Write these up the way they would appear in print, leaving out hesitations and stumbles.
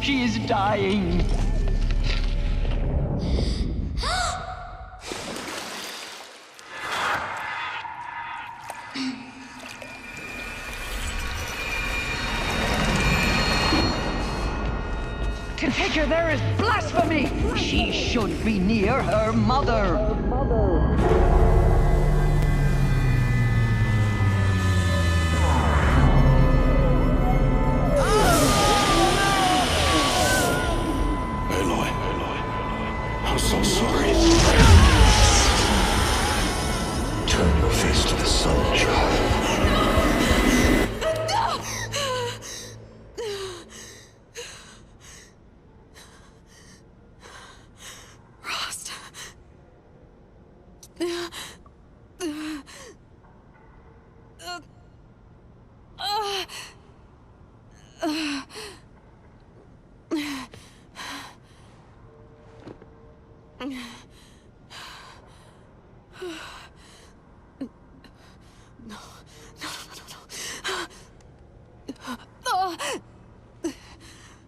She is dying. To take her there is blasphemy! She should be near her mother! Aloy, I'm so sorry. Turn your face to the sun, child.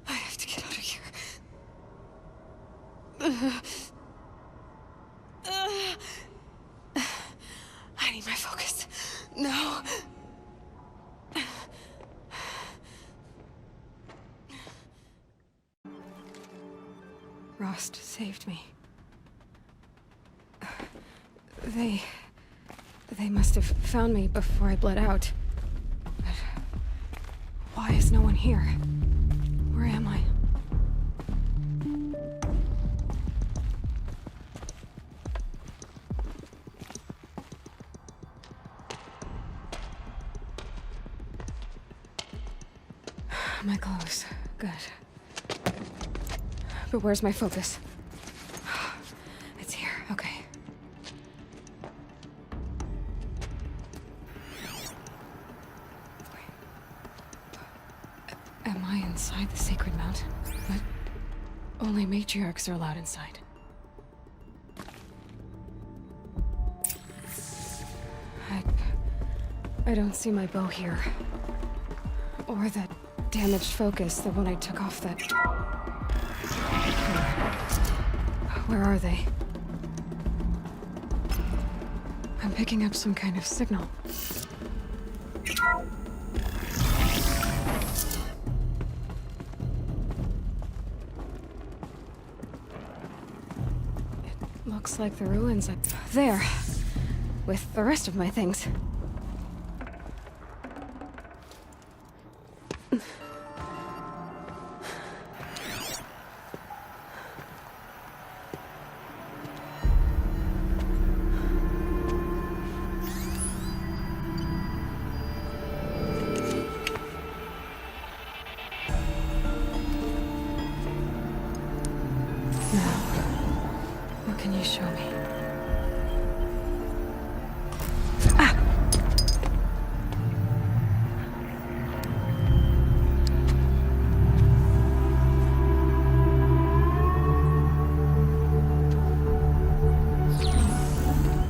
I have to get out of here. I need my focus. No. Rost saved me. They must have found me before I bled out. But why is no one here? Where am I? My clothes. Good. But where's my focus? It's here. Okay. Am I inside the sacred mountain? But only matriarchs are allowed inside. I don't see my bow here. Or that damaged focus, the one I took off that... Where are they? I'm picking up some kind of signal. It looks like the ruins up there, with the rest of my things. Can you show me? Ah!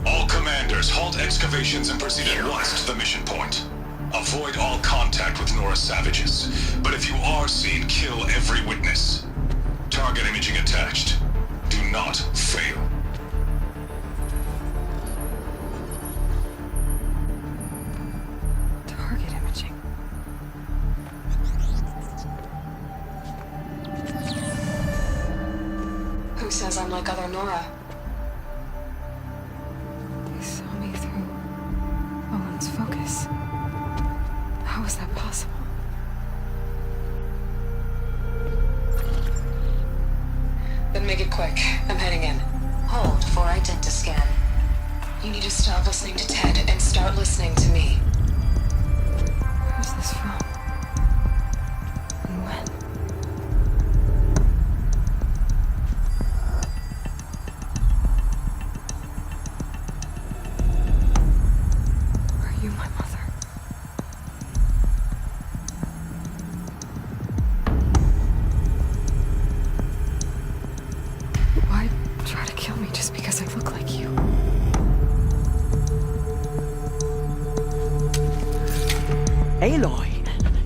All commanders, halt excavations and proceed at once to the mission point. Avoid all contact with Nora savages. But if you are seen, kill every witness. Target imaging attached. Do not fail. Target imaging. Who says I'm like other Nora? He saw me through Owen's focus. How is that possible? Then make it quick. I'm heading in. Hold for identiscan. You need to stop listening to Ted and start listening to me. Who's this from? And when? Are you my mother? Why try to kill me just because I look like you? Aloy,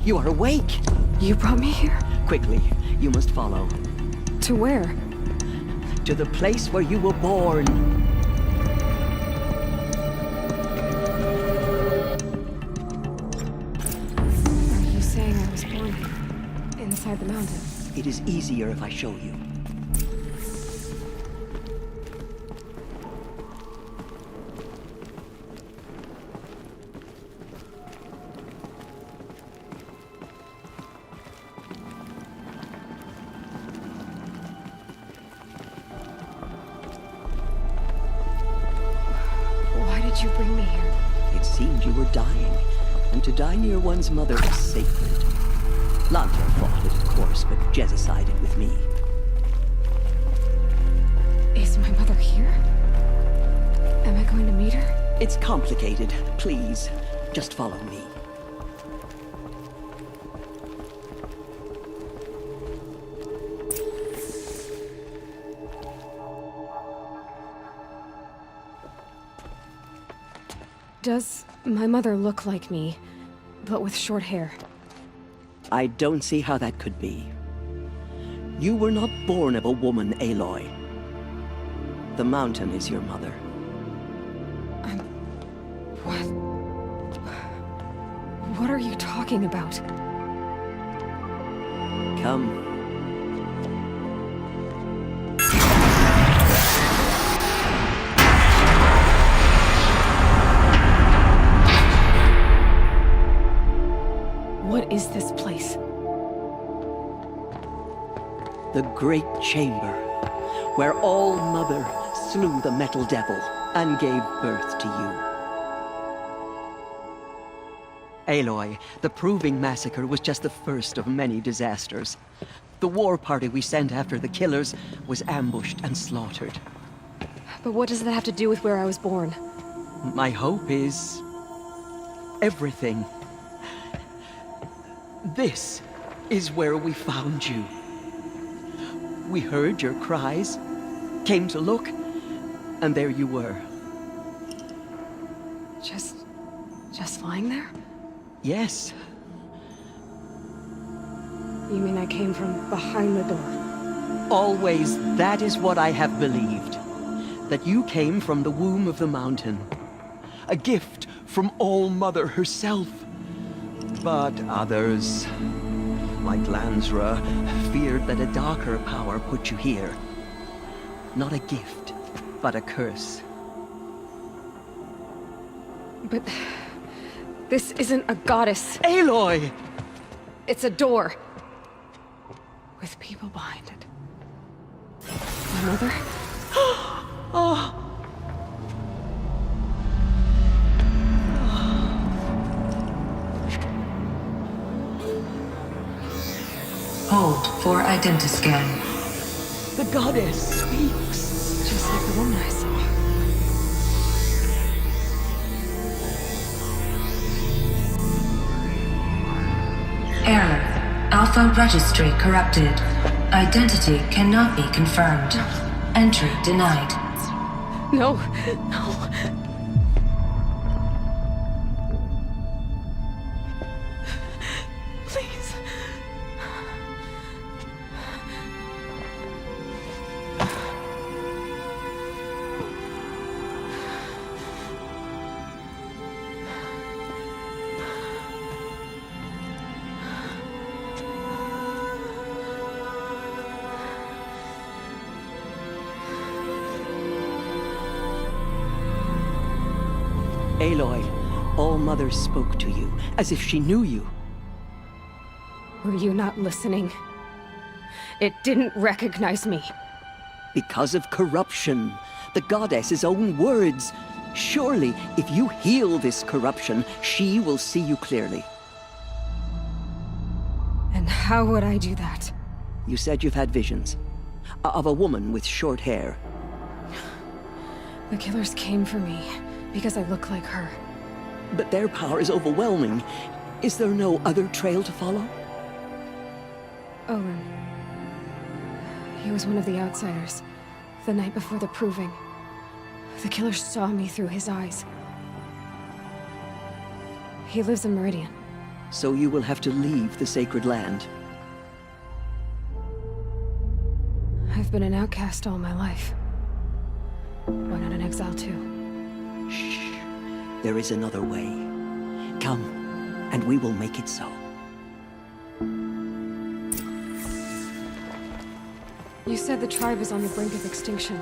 you are awake. You brought me here? Quickly, you must follow. To where? To the place where you were born. Are you saying I was born inside the mountain? It is easier if I show you. Why did you bring me here? It seemed you were dying, and to die near one's mother is sacred. Lanta fought it, of course, but Jezza sided with me. Is my mother here? Am I going to meet her? It's complicated. Please, just follow me. Does my mother look like me, but with short hair? I don't see how that could be. You were not born of a woman, Aloy. The mountain is your mother. What? What are you talking about? Come. What is this place? The Great Chamber, where All-Mother slew the Metal Devil and gave birth to you. Aloy, the Proving Massacre was just the first of many disasters. The war party we sent after the killers was ambushed and slaughtered. But what does that have to do with where I was born? My hope is everything. This is where we found you. We heard your cries, came to look, and there you were. Just lying there? Yes. You mean I came from behind the door? Always, that is what I have believed. That you came from the womb of the mountain. A gift from All-Mother herself. But others, like Lansra, feared that a darker power put you here. Not a gift, but a curse. But this isn't a goddess. Aloy! It's a door. With people behind it. My mother? Oh. Hold for identiscan. The goddess speaks. Just like the woman I saw. Error. Alpha registry corrupted. Identity cannot be confirmed. Entry denied. No, no. Please. Aloy, All-Mother spoke to you, as if she knew you. Were you not listening? It didn't recognize me. Because of corruption. The goddess's own words. Surely, if you heal this corruption, she will see you clearly. And how would I do that? You said you've had visions. Of a woman with short hair. The killers came for me because I look like her. But their power is overwhelming. Is there no other trail to follow? Owen. He was one of the outsiders. The night before the Proving. The killers saw me through his eyes. He lives in Meridian. So you will have to leave the sacred land. I've been an outcast all my life. Why not an exile too? Shh. There is another way. Come, and we will make it so. You said the tribe is on the brink of extinction.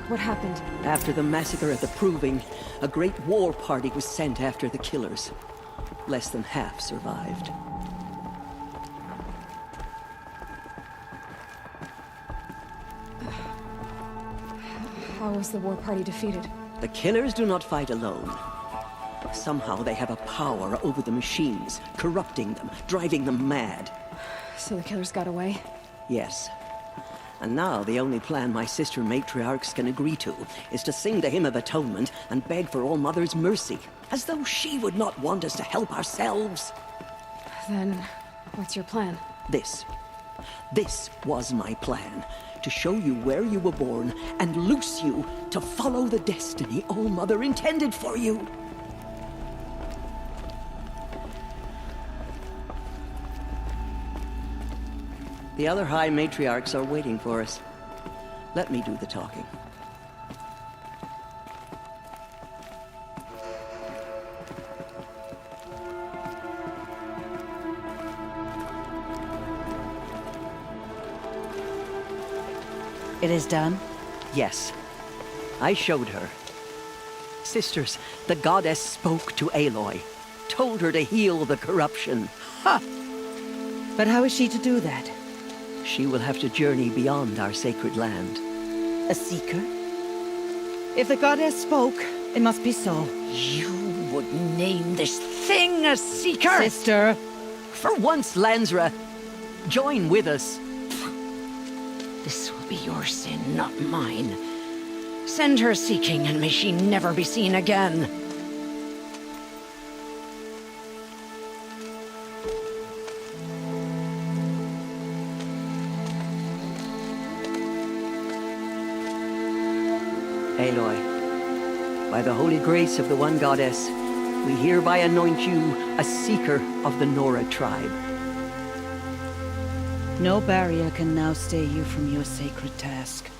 What happened? After the massacre at the Proving, a great war party was sent after the killers. Less than half survived. How was the war party defeated? The killers do not fight alone. Somehow they have a power over the machines, corrupting them, driving them mad. So the killers got away? Yes. And now the only plan my sister matriarchs can agree to is to sing the Hymn of Atonement and beg for All Mother's mercy, as though she would not want us to help ourselves. Then, what's your plan? This was my plan. To show you where you were born and loose you to follow the destiny All Mother intended for you. The other High Matriarchs are waiting for us. Let me do the talking. It is done? Yes. I showed her. Sisters, the goddess spoke to Aloy, told her to heal the corruption. Ha! But how is she to do that? She will have to journey beyond our sacred land. A seeker? If the goddess spoke, it must be so. You would name this thing a seeker? Sister! For once, Lansra, join with us. This will be your sin, not mine. Send her seeking, and may she never be seen again. Aloy, by the holy grace of the one goddess, we hereby anoint you a seeker of the Nora tribe. No barrier can now stay you from your sacred task.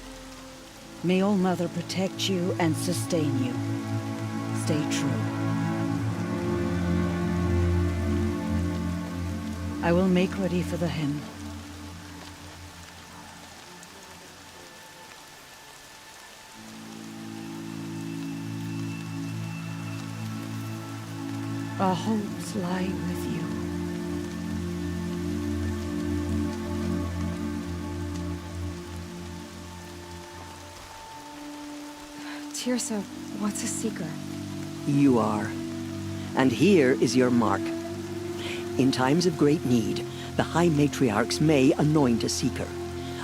May All Mother protect you and sustain you. Stay true. I will make ready for the hymn. Our hopes lie with you. Tirsa, what's a seeker? You are. And here is your mark. In times of great need, the High Matriarchs may anoint a seeker.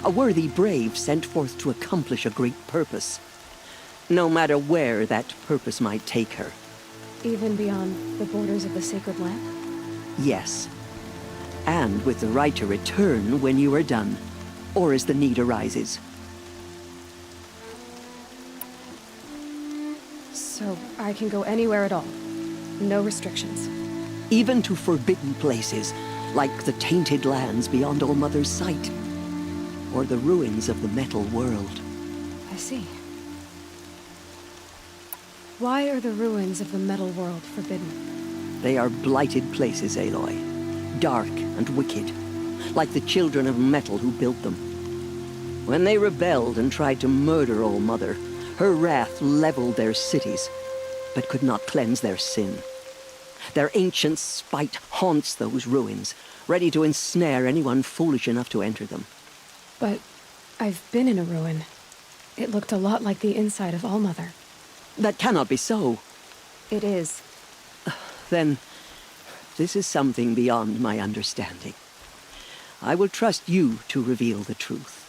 A worthy brave sent forth to accomplish a great purpose. No matter where that purpose might take her. Even beyond the borders of the sacred land? Yes. And with the right to return when you are done, or as the need arises. So I can go anywhere at all? No restrictions? Even to forbidden places, like the tainted lands beyond All Mother's sight, or the ruins of the metal world. I see. Why are the ruins of the metal world forbidden? They are blighted places, Aloy. Dark and wicked, like the children of metal who built them. When they rebelled and tried to murder All Mother, her wrath leveled their cities, but could not cleanse their sin. Their ancient spite haunts those ruins, ready to ensnare anyone foolish enough to enter them. But I've been in a ruin. It looked a lot like the inside of All Mother. That cannot be so. It is. Then, this is something beyond my understanding. I will trust you to reveal the truth.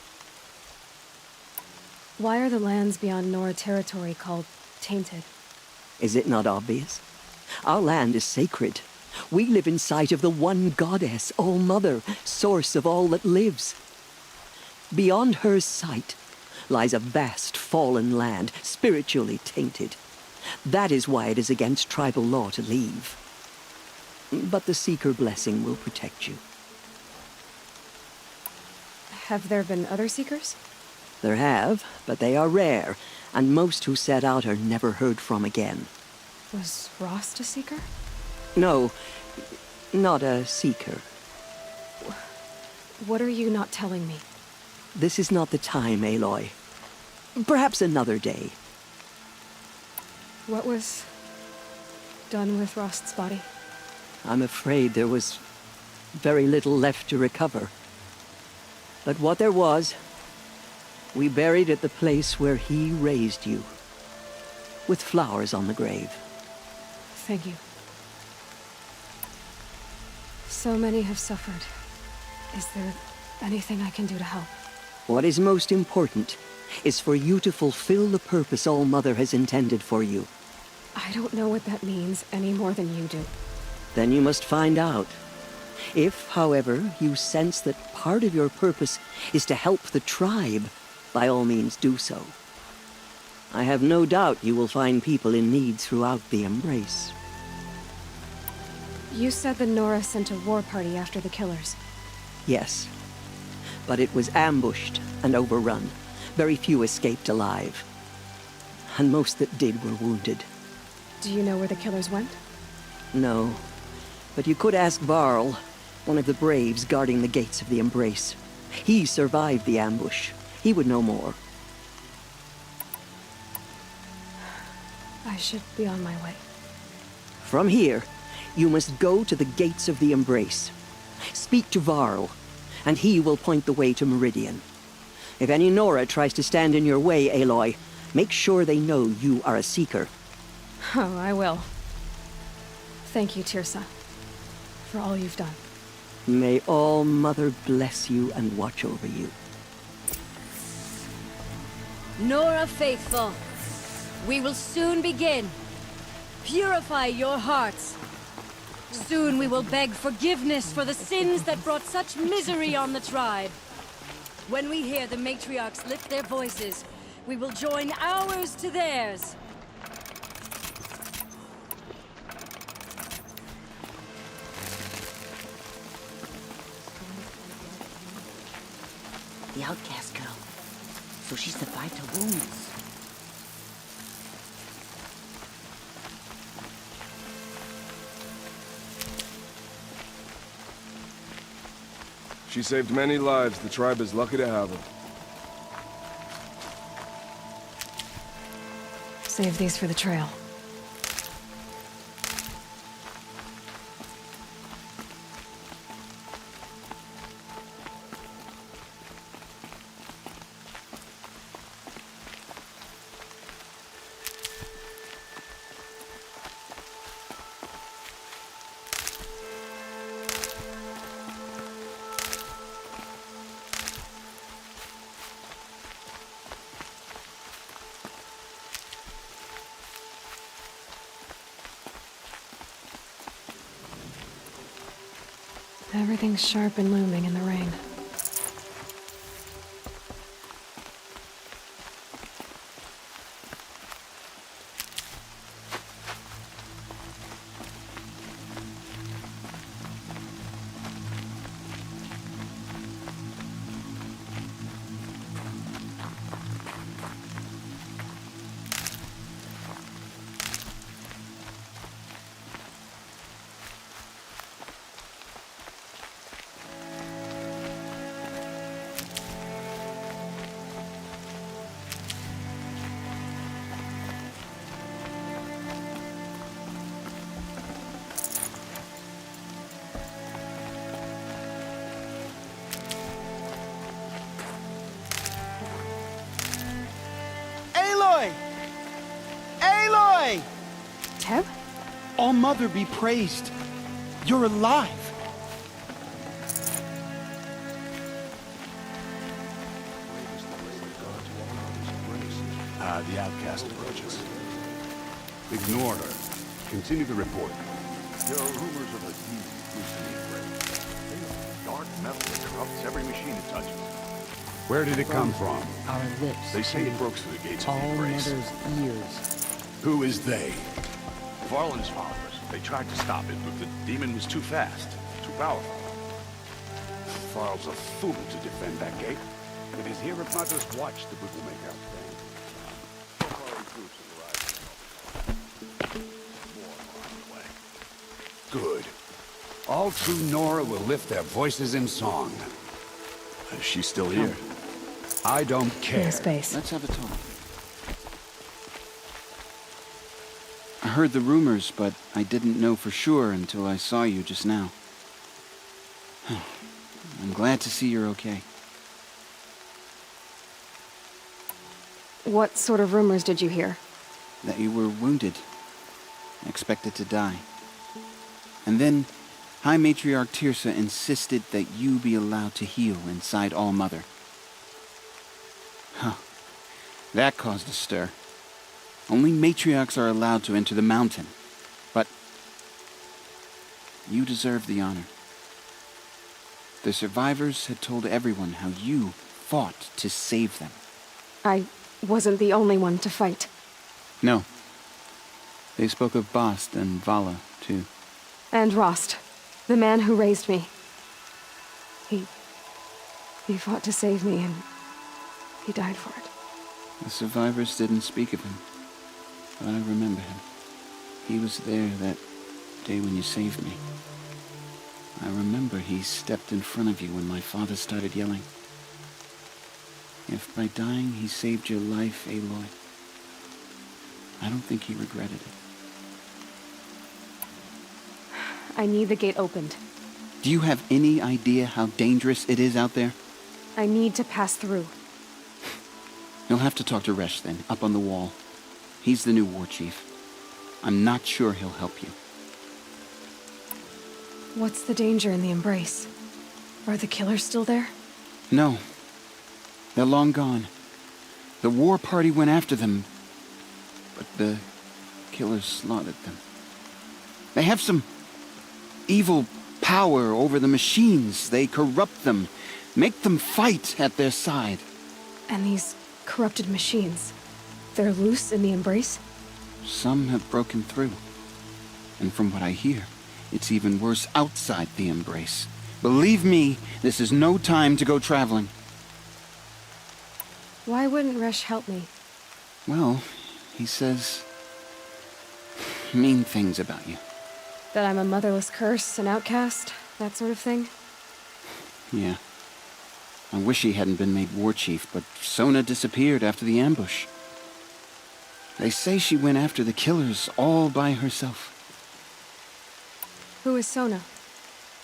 Why are the lands beyond Nora territory called tainted? Is it not obvious? Our land is sacred. We live in sight of the one goddess, All Mother, source of all that lives. Beyond her sight lies a vast fallen land, spiritually tainted. That is why it is against tribal law to leave. But the Seeker blessing will protect you. Have there been other Seekers? There have, but they are rare, and most who set out are never heard from again. Was Rost a seeker? No, not a seeker. What are you not telling me? This is not the time, Aloy. Perhaps another day. What was done with Rost's body? I'm afraid there was very little left to recover. But what there was, we buried at the place where he raised you, with flowers on the grave. Thank you. So many have suffered. Is there anything I can do to help? What is most important is for you to fulfill the purpose All-Mother has intended for you. I don't know what that means any more than you do. Then you must find out. If, however, you sense that part of your purpose is to help the tribe, by all means do so. I have no doubt you will find people in need throughout the Embrace. You said the Nora sent a war party after the killers. Yes, but it was ambushed and overrun. Very few escaped alive. And most that did were wounded. Do you know where the killers went? No, but you could ask Varl, one of the braves guarding the gates of the Embrace. He survived the ambush. He would know more. I should be on my way. From here, you must go to the gates of the Embrace. Speak to Varl, and he will point the way to Meridian. If any Nora tries to stand in your way, Aloy, make sure they know you are a Seeker. Oh, I will. Thank you, Tirsa, for all you've done. May All-Mother bless you and watch over you. Nora Faithful, we will soon begin. Purify your hearts. Soon we will beg forgiveness for the sins that brought such misery on the tribe. When we hear the matriarchs lift their voices, we will join ours to theirs. The outcast girl. So she survived her wounds. She saved many lives. The tribe is lucky to have her. Save these for the trail. Everything's sharp and looming in the rain. Aloy! Aloy! Teb? All-Mother be praised. You're alive. The outcast approaches. Ignore her. Continue the report. There are rumors of a demon loosening grave. Dark metal that corrupts every machine it touches. Where did it come from? Our lips. They say it broke through the gates of the Embrace. All-Mother's ears. Who is they? Varlin's followers. They tried to stop it, but the demon was too fast, too powerful. Varl's a fool to defend that gate. It is here at Mother's watch that we will make our stand. Good. All true Nora will lift their voices in song. She's still here. I don't care. No space. Let's have a talk. I heard the rumors, but I didn't know for sure until I saw you just now. I'm glad to see you're okay. What sort of rumors did you hear? That you were wounded, expected to die. And then High Matriarch Tirsa insisted that you be allowed to heal inside All-Mother. Huh. That caused a stir. Only matriarchs are allowed to enter the mountain. But you deserve the honor. The survivors had told everyone how you fought to save them. I wasn't the only one to fight. No. They spoke of Bast and Vala, too. And Rost, the man who raised me. He fought to save me, and he died for it. The survivors didn't speak of him, but I remember him. He was there that day when you saved me. I remember he stepped in front of you when my father started yelling. If by dying he saved your life, Aloy, I don't think he regretted it. I need the gate opened. Do you have any idea how dangerous it is out there? I need to pass through. You'll have to talk to Resh then, up on the wall. He's the new war chief. I'm not sure he'll help you. What's the danger in the Embrace? Are the killers still there? No. They're long gone. The war party went after them, but the killers slaughtered them. They have some evil power over the machines. They corrupt them, make them fight at their side. And these corrupted machines, they're loose in the Embrace? Some have broken through. And from what I hear, it's even worse outside the Embrace. Believe me, this is no time to go traveling. Why wouldn't Resh help me? Well, he says mean things about you. That I'm a motherless curse, an outcast, that sort of thing? Yeah. I wish he hadn't been made war chief, but Sona disappeared after the ambush. They say she went after the killers all by herself. Who is Sona?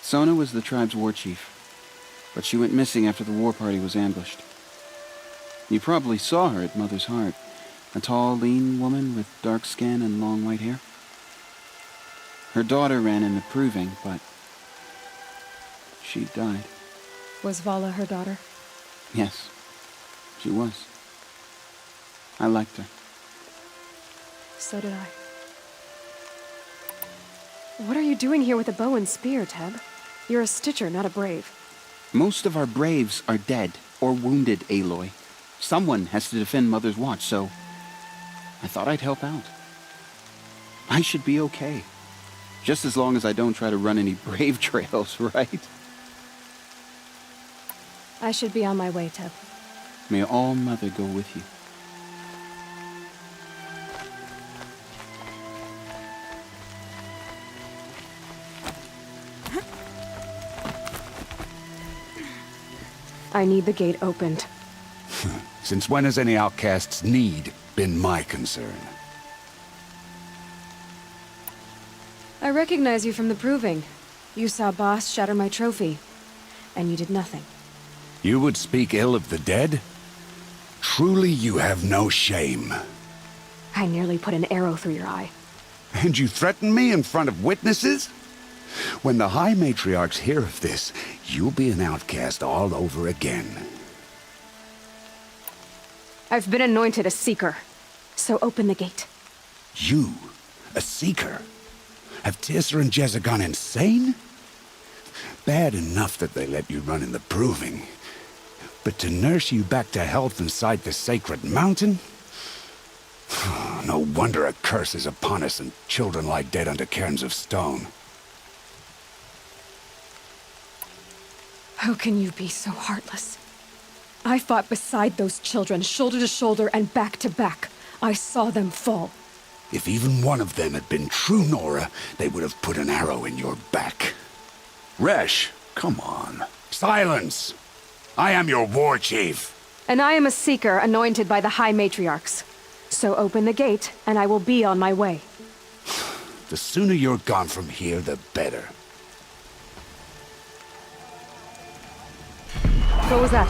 Sona was the tribe's war chief, but she went missing after the war party was ambushed. You probably saw her at Mother's Heart. A tall, lean woman with dark skin and long white hair. Her daughter ran in the proving, but she died. Was Vala her daughter? Yes, she was. I liked her. So did I. What are you doing here with a bow and spear, Teb? You're a Stitcher, not a Brave. Most of our Braves are dead or wounded, Aloy. Someone has to defend Mother's watch, so I thought I'd help out. I should be okay. Just as long as I don't try to run any Brave trails, right? I should be on my way, Teb. May All Mother go with you. I need the gate opened. Since when has any outcast's need been my concern? I recognize you from the proving. You saw Boss shatter my trophy, and you did nothing. You would speak ill of the dead? Truly you have no shame. I nearly put an arrow through your eye. And you threaten me in front of witnesses? When the High Matriarchs hear of this, you'll be an outcast all over again. I've been anointed a Seeker, so open the gate. You? A Seeker? Have Tirsa and Jezza gone insane? Bad enough that they let you run in the proving. But to nurse you back to health inside the sacred mountain? No wonder a curse is upon us and children lie dead under cairns of stone. How can you be so heartless? I fought beside those children, shoulder to shoulder and back to back. I saw them fall. If even one of them had been true Nora, they would have put an arrow in your back. Resh, come on. Silence! I am your war chief. And I am a seeker anointed by the High Matriarchs. So open the gate, and I will be on my way. The sooner you're gone from here, the better. What was that?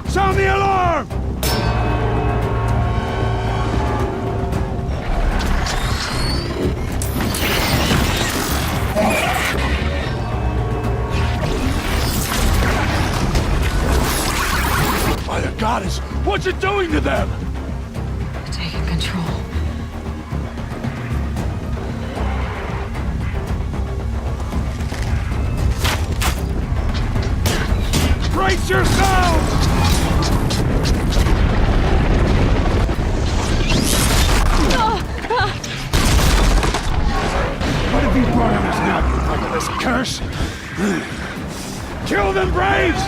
Sound the alarm! By the goddess, what's it doing to them? Taking control. Brace yourselves! What have you brought on us now, you motherless curse? Kill them, Braves!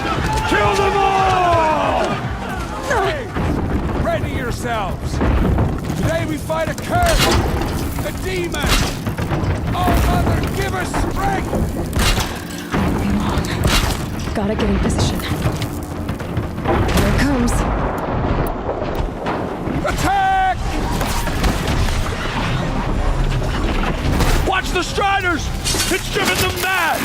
Kill them all! Ready yourselves! Today we fight a curse! A demon! Oh, Mother, give us strength! Come on. Gotta get in position. Here it comes. Attack! Watch the Striders! It's driven them mad!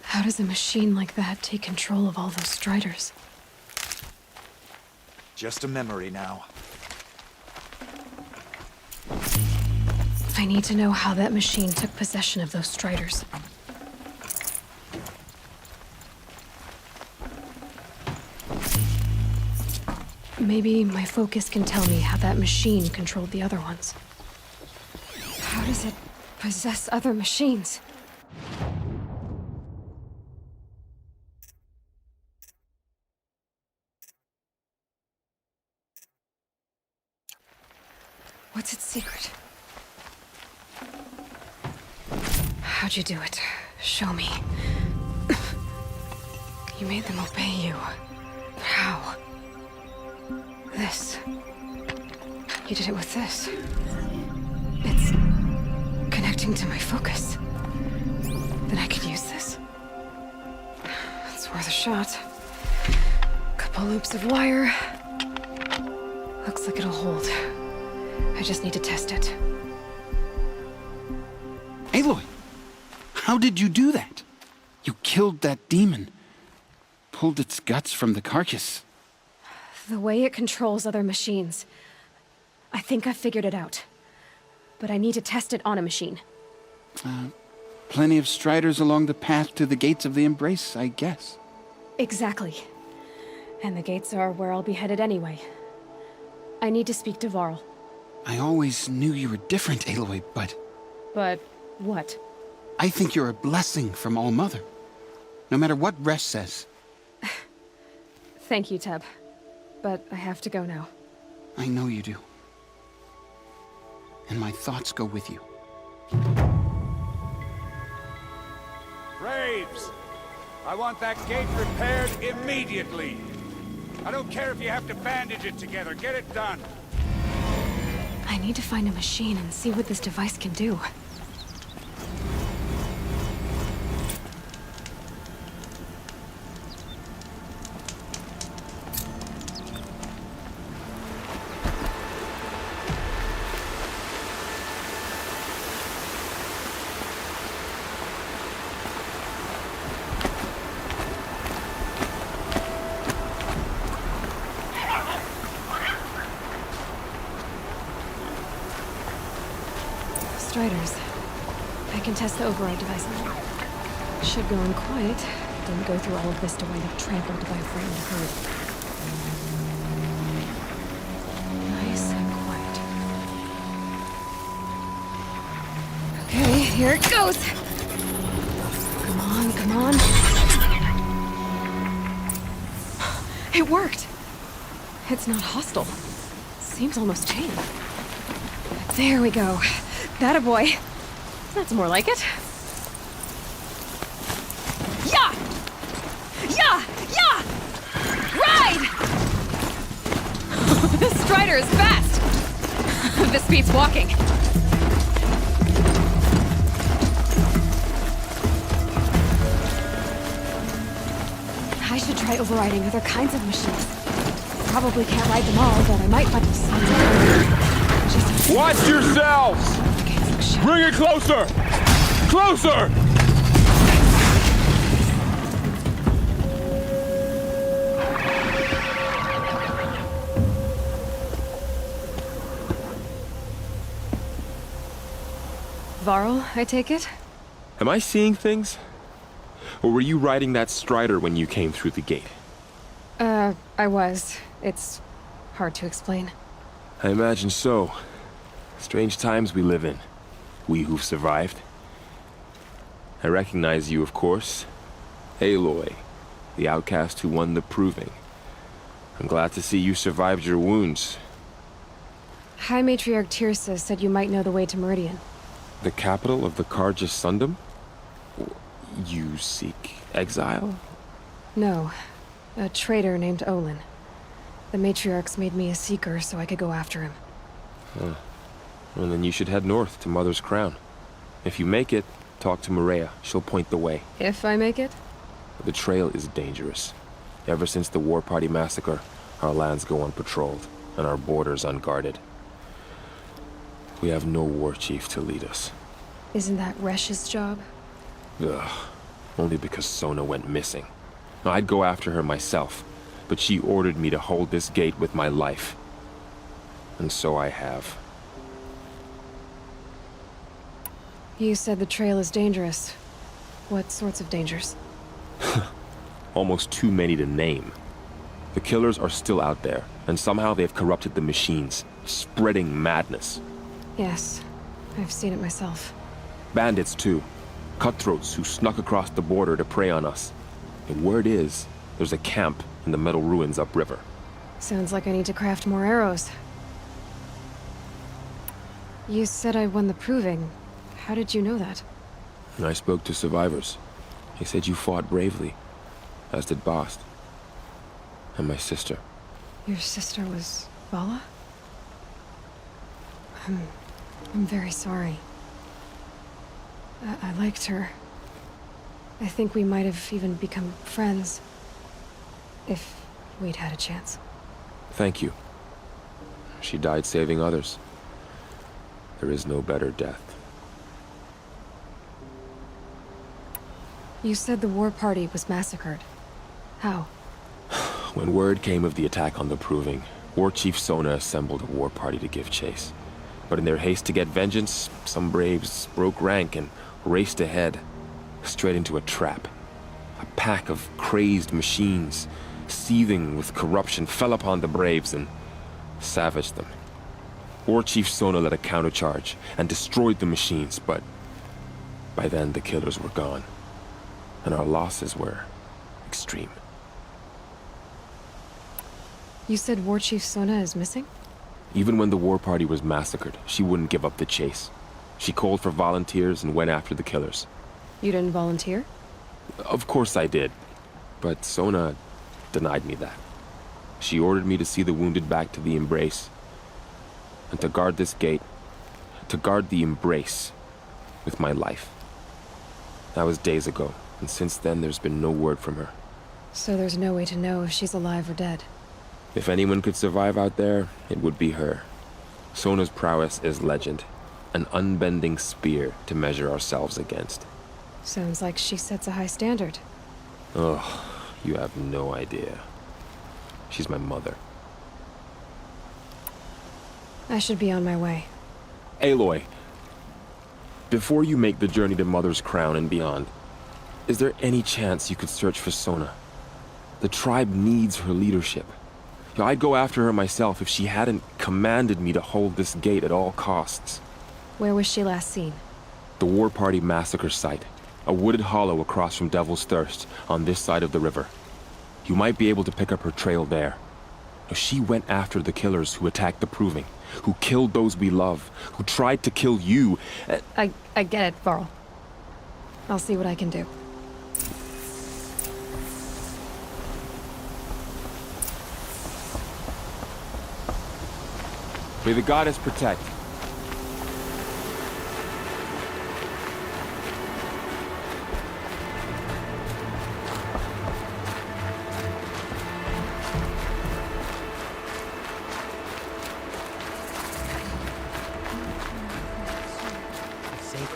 How does a machine like that take control of all those Striders? Just a memory now. I need to know how that machine took possession of those Striders. Maybe my focus can tell me how that machine controlled the other ones. How does it possess other machines? What's its secret? How'd you do it? Show me. You made them obey you. How? This. You did it with this. It's connecting to my focus. Then I could use this. It's worth a shot. Couple loops of wire. Looks like it'll hold. I just need to test it. Aloy! How did you do that? You killed that demon. Pulled its guts from the carcass. The way it controls other machines. I think I figured it out. but I need to test it on a machine. Plenty of striders along the path to the gates of the Embrace, I guess. Exactly. And the gates are where I'll be headed anyway. I need to speak to Varl. I always knew you were different, Aloy, but... But what? I think you're a blessing from All-Mother. No matter what Resh says. Thank you, Teb. But I have to go now. I know you do. And my thoughts go with you. Braves! I want that gate repaired immediately. I don't care if you have to bandage it together. Get it done. I need to find a machine and see what this device can do. Striders. I can test the override device now. Should go in quiet. Didn't go through all of this to wind up trampled by a frightened herd. Nice and quiet. Okay, here it goes! Come on, come on. It worked! It's not hostile. Seems almost tame. There we go. That a boy. That's more like it. Yeah! Yeah! Yeah! Ride! This strider is fast! This beats walking. I should try overriding other kinds of machines. Probably can't ride them all, but I might find some. Watch yourselves! Bring it closer! Closer! Varl, I take it? Am I seeing things? Or were you riding that strider when you came through the gate? I was. It's hard to explain. I imagine so. Strange times we live in. We who've survived. I recognize you, of course. Aloy, the outcast who won the proving. I'm glad to see you survived your wounds. High Matriarch Tirsa said you might know the way to Meridian. The capital of the Carja Sundom? You seek exile? No. A traitor named Olin. The Matriarchs made me a seeker so I could go after him. Huh. Well, then you should head north to Mother's Crown. If you make it, talk to Maria. She'll point the way. If I make it? The trail is dangerous. Ever since the War Party massacre, our lands go unpatrolled, and our borders unguarded. We have no war chief to lead us. Isn't that Resh's job? Ugh. Only because Sona went missing. I'd go after her myself, but she ordered me to hold this gate with my life. And so I have. You said the trail is dangerous. What sorts of dangers? Almost too many to name. The killers are still out there, and somehow they've corrupted the machines, spreading madness. Yes, I've seen it myself. Bandits, too. Cutthroats who snuck across the border to prey on us. And word is, there's a camp in the metal ruins upriver. Sounds like I need to craft more arrows. You said I won the proving. How did you know that? I spoke to survivors. They said you fought bravely, as did Bast. And my sister. Your sister was Vala? I'm very sorry. I liked her. I think we might have even become friends. If we'd had a chance. Thank you. She died saving others. There is no better death. You said the war party was massacred. How? When word came of the attack on the Proving, War Chief Sona assembled a war party to give chase. But in their haste to get vengeance, some braves broke rank and raced ahead, straight into a trap. A pack of crazed machines, seething with corruption, fell upon the braves and savaged them. War Chief Sona led a countercharge and destroyed the machines, but by then the killers were gone, and our losses were extreme. You said War Chief Sona is missing? Even when the war party was massacred, she wouldn't give up the chase. She called for volunteers and went after the killers. You didn't volunteer? Of course I did, but Sona denied me that. She ordered me to see the wounded back to the Embrace, and to guard this gate, to guard the Embrace with my life. That was days ago, and since then there's been no word from her. So there's no way to know if she's alive or dead. If anyone could survive out there, it would be her. Sona's prowess is legend, an unbending spear to measure ourselves against. Sounds like she sets a high standard. Oh, you have no idea. She's my mother. I should be on my way. Aloy, before you make the journey to Mother's Crown and beyond, is there any chance you could search for Sona? The tribe needs her leadership. I'd go after her myself if she hadn't commanded me to hold this gate at all costs. Where was she last seen? The War Party massacre site. A wooded hollow across from Devil's Thirst, on this side of the river. You might be able to pick up her trail there. She went after the killers who attacked the Proving, who killed those we love, who tried to kill you. I get it, Varl. I'll see what I can do. May the goddess protect.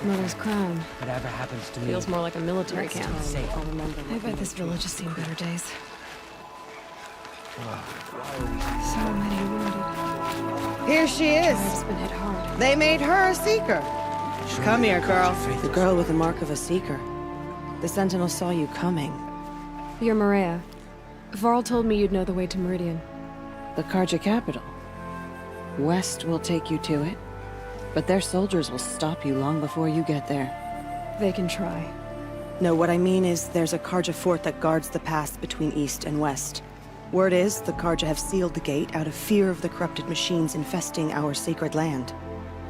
Mother's Crown. Whatever happens to me. Feels more like a military camp. I'll remember. I bet this village has seen better days. So many wounded. Here she is. Tribe's been hit hard. They made her a seeker. Come here, girl. The girl with the mark of a seeker. The Sentinel saw you coming. You're Maria. Varl told me you'd know the way to Meridian. The Karja capital. West will take you to it, but their soldiers will stop you long before you get there. They can try. No, what I mean is there's a Karja fort that guards the pass between East and West. Word is, the Karja have sealed the gate out of fear of the corrupted machines infesting our sacred land.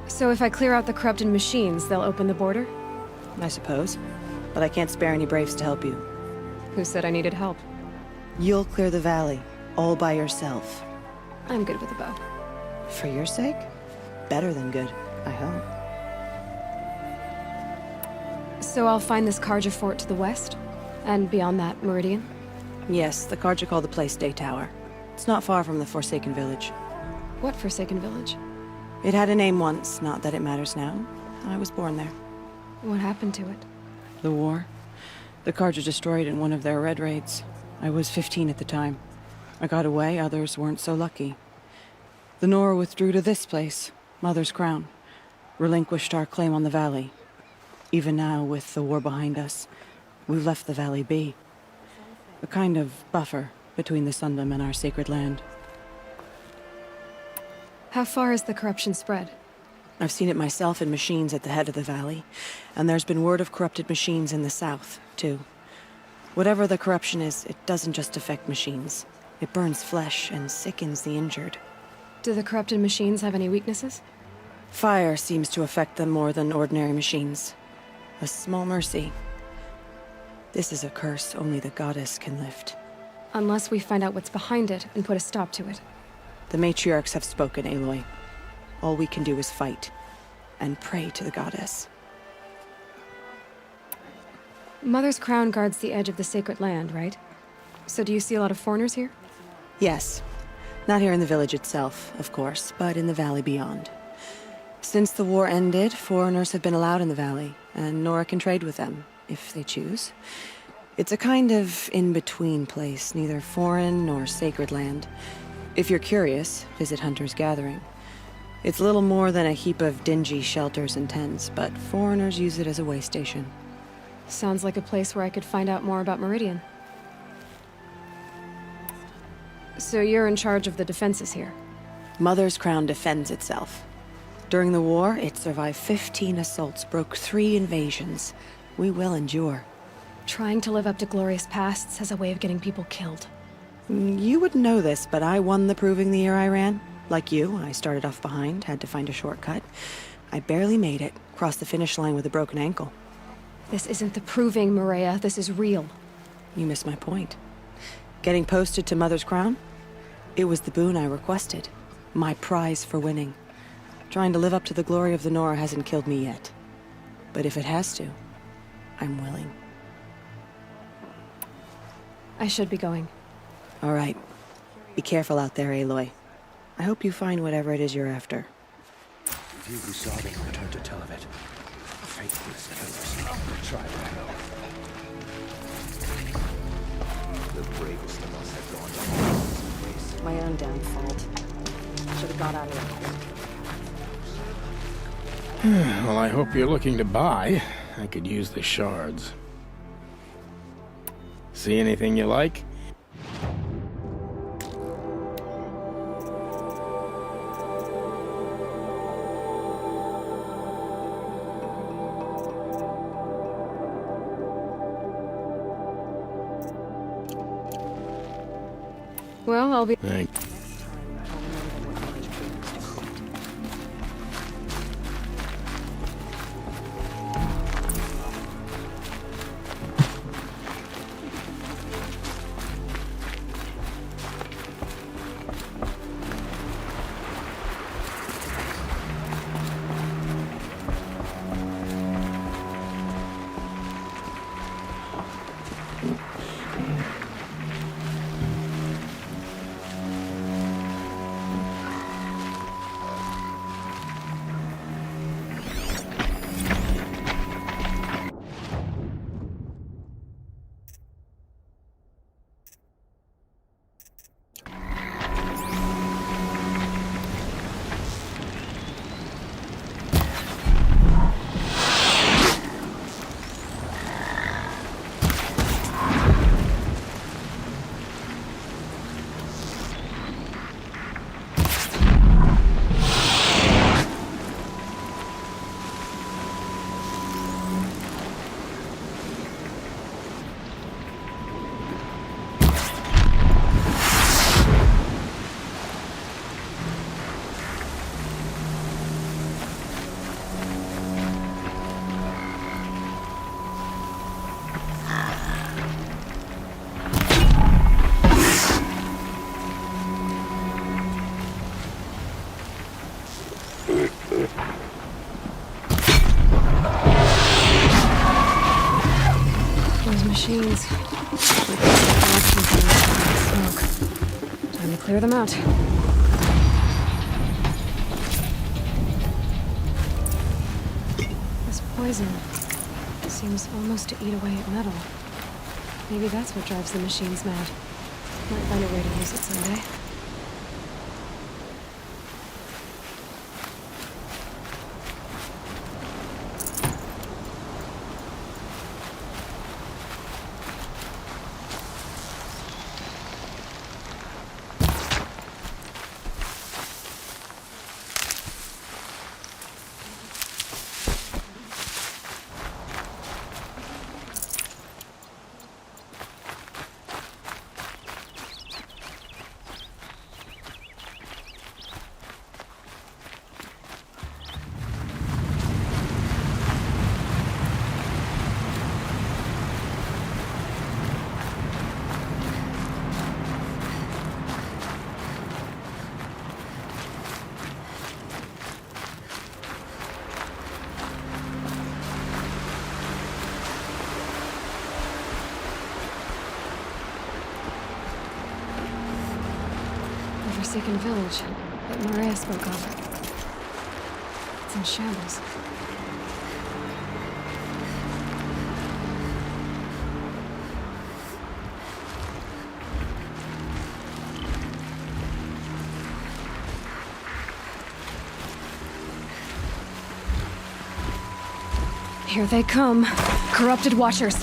So if I clear out the corrupted machines, they'll open the border? I suppose. But I can't spare any braves to help you. Who said I needed help? You'll clear the valley, all by yourself. I'm good with a bow. For your sake? Better than good, I hope. So I'll find this Karja fort to the west? And beyond that, Meridian? Yes, the Karja call the place Day Tower. It's not far from the Forsaken Village. What Forsaken Village? It had a name once, not that it matters now. I was born there. What happened to it? The war. The Karja destroyed in one of their red raids. I was 15 at the time. I got away, others weren't so lucky. The Nora withdrew to this place, Mother's Crown. Relinquished our claim on the valley. Even now, with the war behind us, we've left the valley be. A kind of buffer between the Sundom and our sacred land. How far has the corruption spread? I've seen it myself in machines at the head of the valley, and there's been word of corrupted machines in the south, too. Whatever the corruption is, it doesn't just affect machines. It burns flesh and sickens the injured. Do the corrupted machines have any weaknesses? Fire seems to affect them more than ordinary machines. A small mercy. This is a curse only the goddess can lift. Unless we find out what's behind it and put a stop to it. The matriarchs have spoken, Aloy. All we can do is fight, and pray to the goddess. Mother's Crown guards the edge of the sacred land, right? So do you see a lot of foreigners here? Yes. Not here in the village itself, of course, but in the valley beyond. Since the war ended, foreigners have been allowed in the valley, and Nora can trade with them, if they choose. It's a kind of in-between place, neither foreign nor sacred land. If you're curious, visit Hunter's Gathering. It's little more than a heap of dingy shelters and tents, but foreigners use it as a way station. Sounds like a place where I could find out more about Meridian. So you're in charge of the defenses here? Mother's Crown defends itself. During the war, it survived 15 assaults, broke 3 invasions. We will endure. Trying to live up to glorious pasts has a way of getting people killed. You wouldn't know this, but I won the proving the year I ran. Like you, I started off behind, had to find a shortcut. I barely made it, crossed the finish line with a broken ankle. This isn't the proving, Maria. This is real. You missed my point. Getting posted to Mother's Crown? It was the boon I requested. My prize for winning. Trying to live up to the glory of the Nora hasn't killed me yet. But if it has to, I'm willing. I should be going. All right. Be careful out there, Aloy. I hope you find whatever it is you're after. Few who saw them returned to tell of it. Faithless killers. Try to help. The bravest of us have gone down this race. My own damn fault. Should have got out of there. Well, I hope you're looking to buy. I could use the shards. See anything you like? Well, I'll be... Thanks. Those machines. Smoke. Time to clear them out. This poison seems almost to eat away at metal. Maybe that's what drives the machines mad. Might find a way to use it someday. Forsaken village that Maria spoke of. It's in shambles. Here they come. Corrupted Watchers.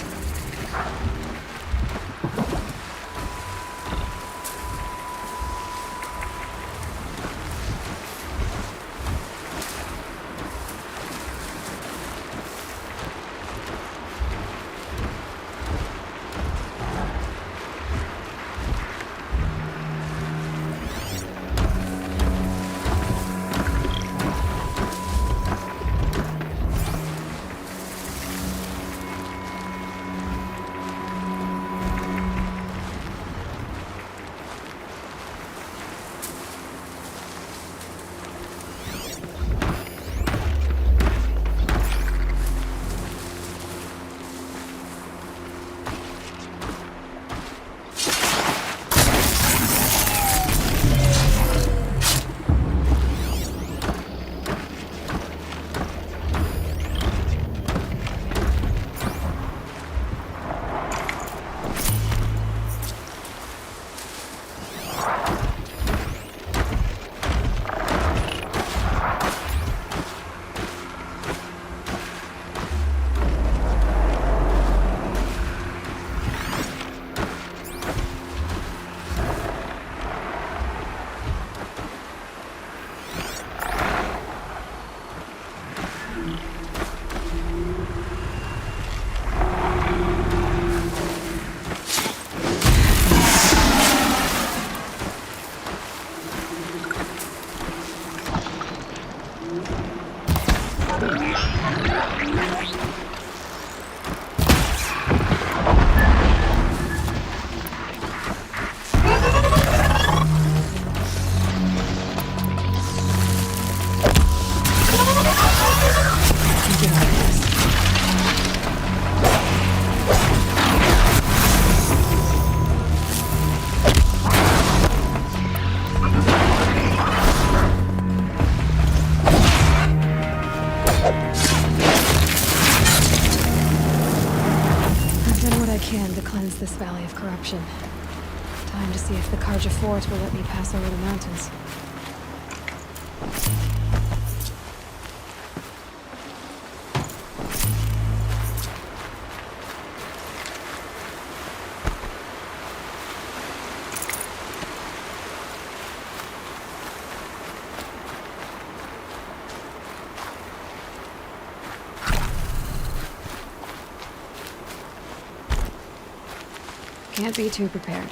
This valley of corruption. Time to see if the Karja fort will let me pass over the mountains. Can't be too prepared.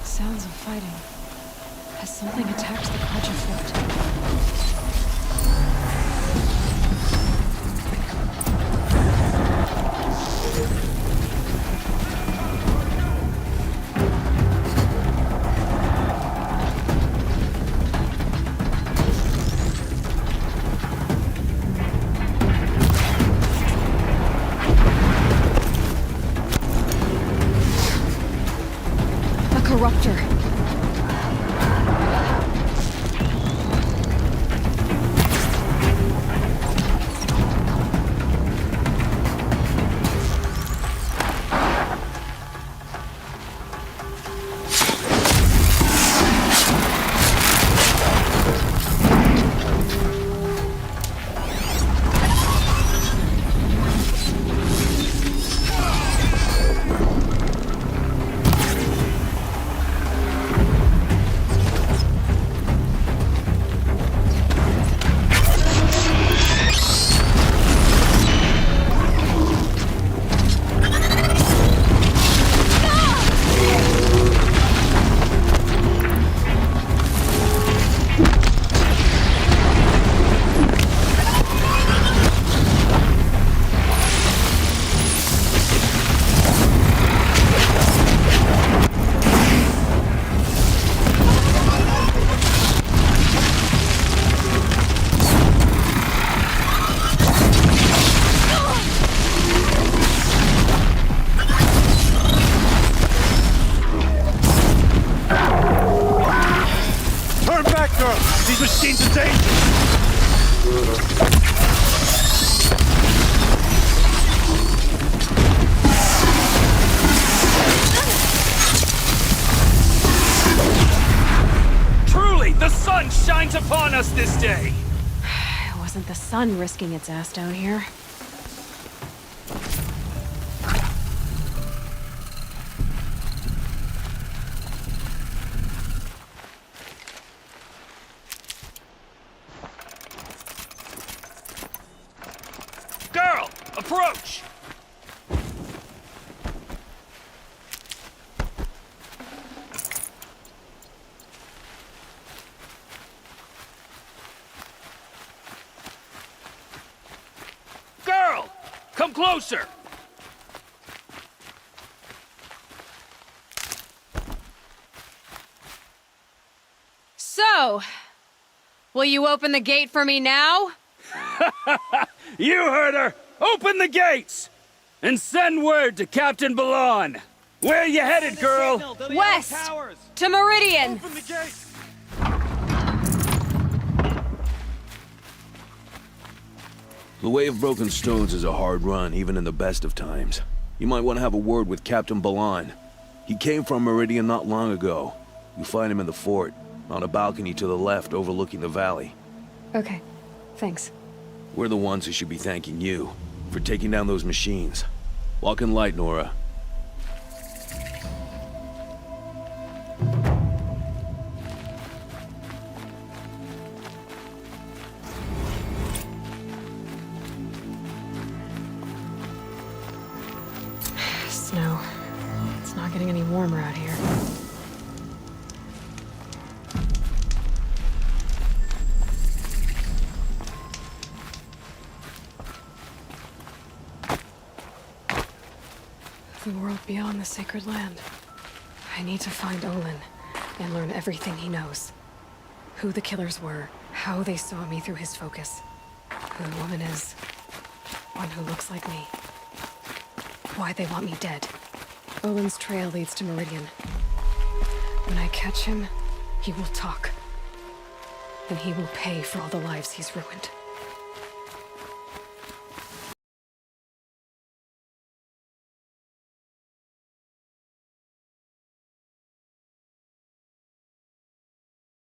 Sounds of fighting. Has something attacked the Karja fort? Corruptor. this day! It wasn't the sun risking its ass down here. Girl, approach! Girl, come closer! So, will you open the gate for me now? You heard her! Open the gates! And send word to Captain Balon! Where you headed, girl? West! To Meridian! The Way of Broken Stones is a hard run, even in the best of times. You might want to have a word with Captain Balon. He came from Meridian not long ago. You'll find him in the fort, on a balcony to the left overlooking the valley. Okay, thanks. We're the ones who should be thanking you for taking down those machines. Walk in light, Nora. Snow. It's not getting any warmer out here. The world beyond the sacred land. I need to find Olin and learn everything he knows. Who the killers were, how they saw me through his focus, who the woman is, one who looks like me, why they want me dead. Olin's trail leads to Meridian. When I catch him, he will talk. And he will pay for all the lives he's ruined.